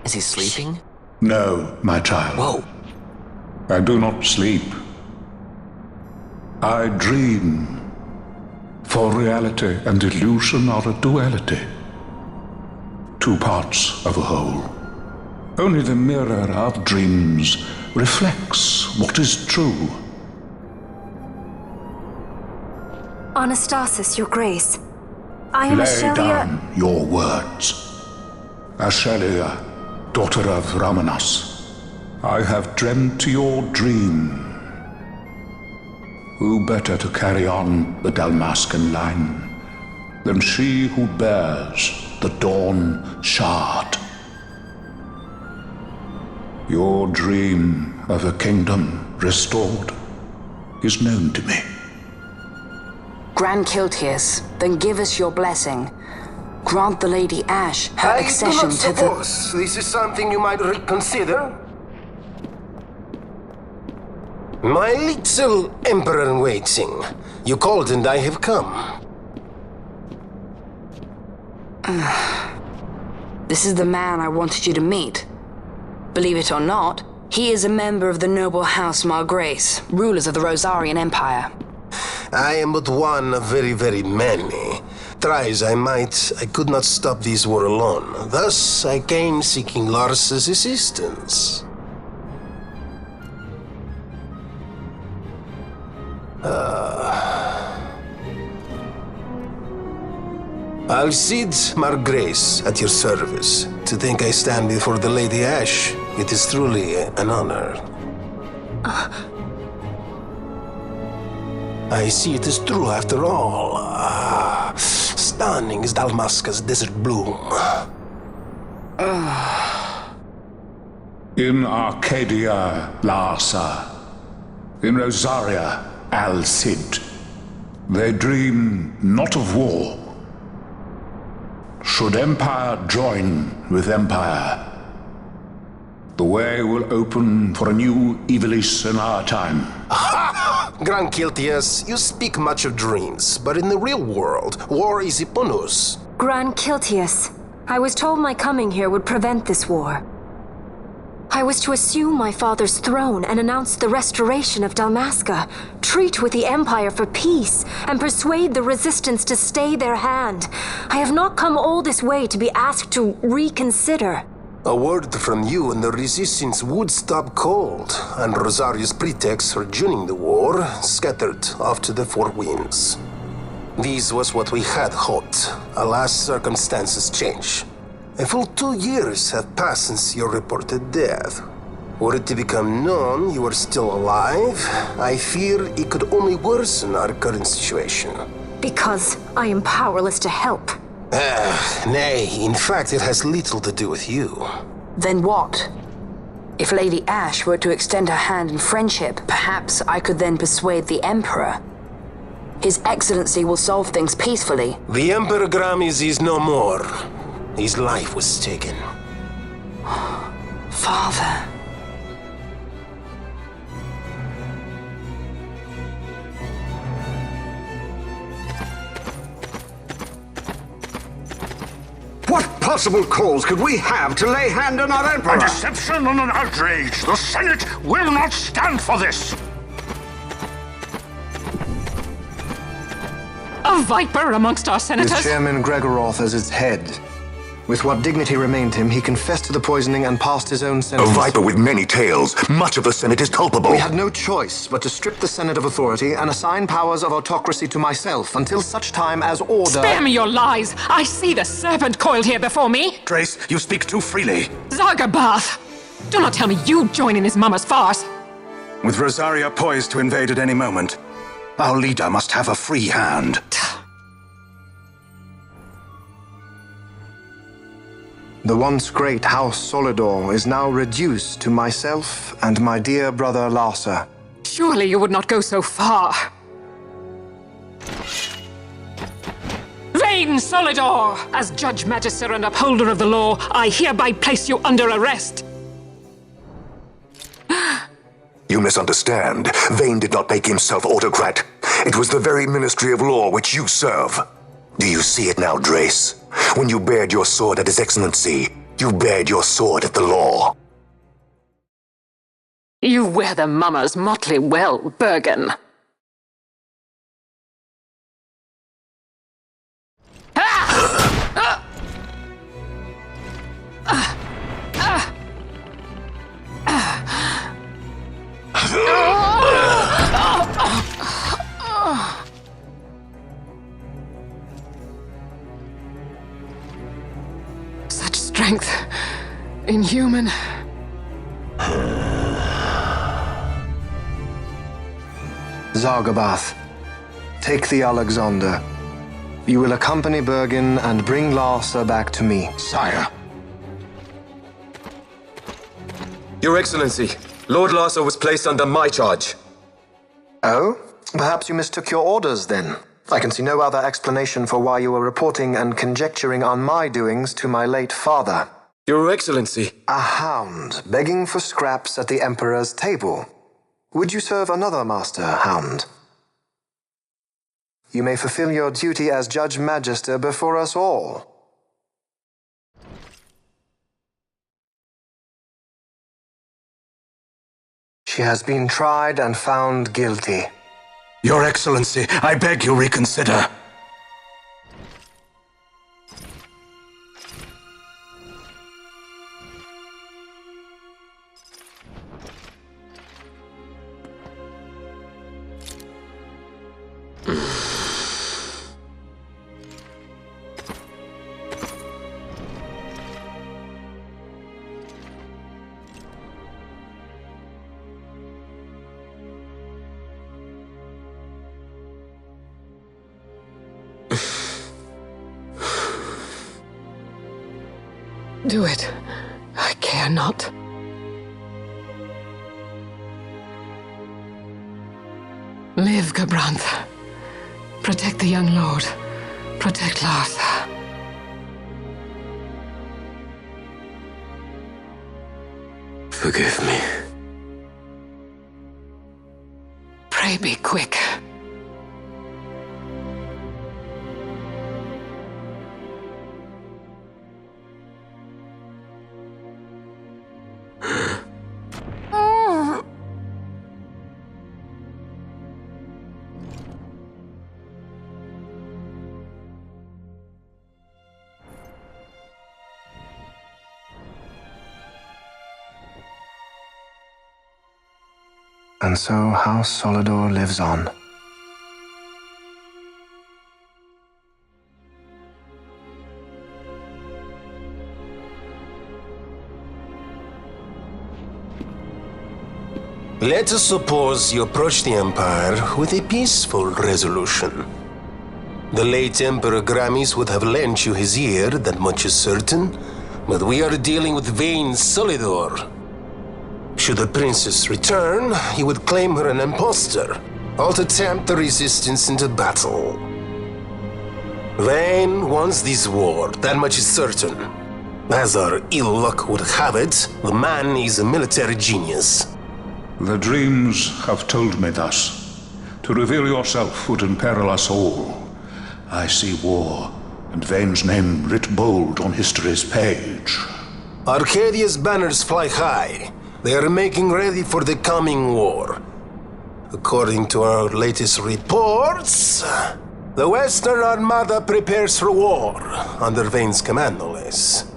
Is he sleeping? No, my child. Whoa. I do not sleep. I dream. For reality and illusion are a duality. Two parts of a whole. Only the mirror of dreams reflects what is true. Anastasis, Your Grace. I am Lay Ashelia. down your words. Ashelia, daughter of Ramanas, I have dreamt your dream. Who better to carry on the Dalmascan line than she who bears the Dawn Shard? Your dream of a kingdom restored is known to me. Grand Kiltius, then give us your blessing. Grant the Lady Ash her accession to the... I do not suppose this is something you might reconsider. My little Emperor-in-Waiting, you called and I have come. This is the man I wanted you to meet. Believe it or not, he is a member of the noble house Margrace, rulers of the Rosarian Empire. I am but one of very, very many. Try as I might, I could not stop this war alone. Thus, I came seeking Lars's assistance. Alcide Margrace, at your service. To think I stand before the Lady Ash, it is truly an honor. I see it is true after all. Stunning is Dalmasca's desert bloom. In Arcadia, Larsa. In Rosaria, Alcid. They dream not of war. Should empire join with empire, the way will open for a new Evilis in our time. Grand Kiltius, you speak much of dreams, but in the real world, war is upon us. Grand Kiltius, I was told my coming here would prevent this war. I was to assume my father's throne and announce the restoration of Dalmasca, treat with the Empire for peace, and persuade the Resistance to stay their hand. I have not come all this way to be asked to reconsider. A word from you and the Resistance would stop cold, and Rosaria's pretext for joining the war scattered off to the four winds. This was what we had hoped. Alas, circumstances change. A full 2 years have passed since your reported death. Were it to become known you are still alive, I fear it could only worsen our current situation. Because I am powerless to help. Nay, in fact it has little to do with you. Then what? If Lady Ash were to extend her hand in friendship, perhaps I could then persuade the Emperor. His Excellency will solve things peacefully. The Emperor Gramis is no more. His life was taken. Father. What possible cause could we have to lay hand on our Emperor? A deception and an outrage! The Senate will not stand for this! A viper amongst our senators? With Chairman Gregoroth as its head. With what dignity remained him, he confessed to the poisoning and passed his own A sentence. viper with many tails. Much of the Senate is culpable. We had no choice but to strip the Senate of authority and assign powers of autocracy to myself until such time as order... Spare me your lies! I see the serpent coiled here before me! Grace, you speak too freely. Zargabath! Do not tell me you join in his mama's farce! With Rosaria poised to invade at any moment, our leader must have a free hand. The once great House Solidor is now reduced to myself and my dear brother Larsa. Surely you would not go so far. Vain Solidor! As Judge Magister and upholder of the law, I hereby place you under arrest. You misunderstand. Vane did not make himself autocrat. It was the very Ministry of Law which you serve. Do you see it now, Drace? When you bared your sword at His Excellency, You bared your sword at the law. You wear the mummers motley well, Bergen. Such strength. Inhuman. Zargabath, take the Alexander. You will accompany Bergen and bring Larsa back to me. Sire. Your Excellency, Lord Larsa was placed under my charge. Oh? Perhaps you mistook your orders then. I can see no other explanation for why you were reporting and conjecturing on my doings to my late father. Your Excellency. A hound begging for scraps at the Emperor's table. Would you serve another master, Hound? You may fulfill your duty as Judge Magister before us all. She has been tried and found guilty. Your Excellency, I beg you reconsider. Do it. I care not. Live, Gabranth. Protect the young lord. Protect Larsa. Forgive me. Pray be quick. And so House Solidor lives on. Let us suppose you approach the Empire with a peaceful resolution. The late Emperor Gramis would have lent you his ear, that much is certain, but we are dealing with vain Solidor. Should the princess return, he would claim her an impostor, or to tempt the resistance into battle. Vayne wants this war, that much is certain. As our ill luck would have it, the man is a military genius. The dreams have told me thus. To reveal yourself would imperil us all. I see war, and Vayne's name writ bold on history's page. Arcadia's banners fly high. They are making ready for the coming war. According to our latest reports, the Western Armada prepares for war under Vayne's command, no less.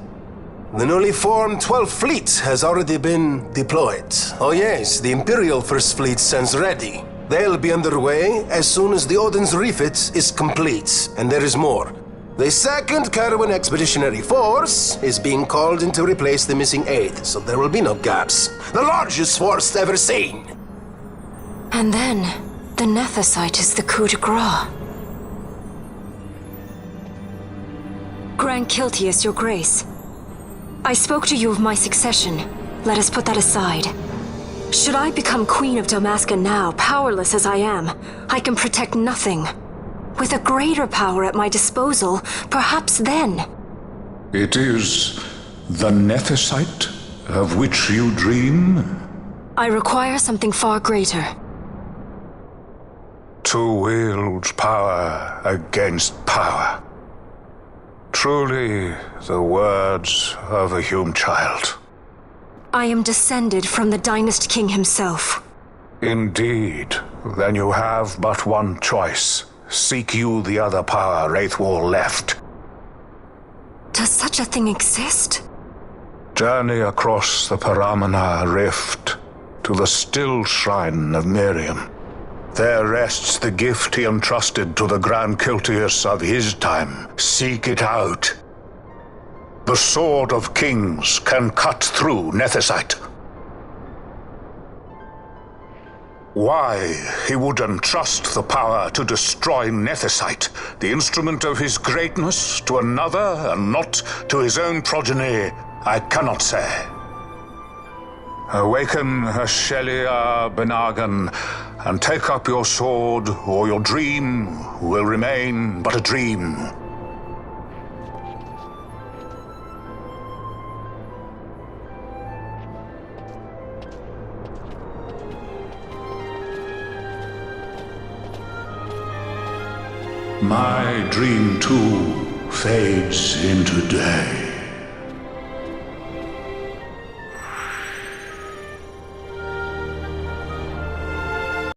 The newly formed 12th Fleet has already been deployed. Oh yes, the Imperial First Fleet stands ready. They'll be underway as soon as the Odin's refit is complete. And there is more. The 2nd Caravan Expeditionary Force is being called in to replace the missing 8th, so there will be no gaps. The largest force ever seen! And then, the Nethicite is the coup de grace. Grand Kiltius, your grace. I spoke to you of my succession. Let us put that aside. Should I become Queen of Dalmasca now, powerless as I am, I can protect nothing. With a greater power at my disposal, perhaps then. It is the Nethicite of which you dream? I require something far greater. To wield power against power. Truly, the words of a human child. I am descended from the Dynast King himself. Indeed. Then you have but one choice. Seek you the other power Wraithwall left. Does such a thing exist? Journey across the Paramana Rift to the still shrine of Miriam. There rests the gift he entrusted to the Grand Kiltius of his time. Seek it out. The Sword of Kings can cut through Nethicite. Why he would entrust the power to destroy Nethicite, the instrument of his greatness, to another and not to his own progeny, I cannot say. Awaken Ashelia Benagan, and take up your sword, or your dream will remain but a dream. My dream too fades into day.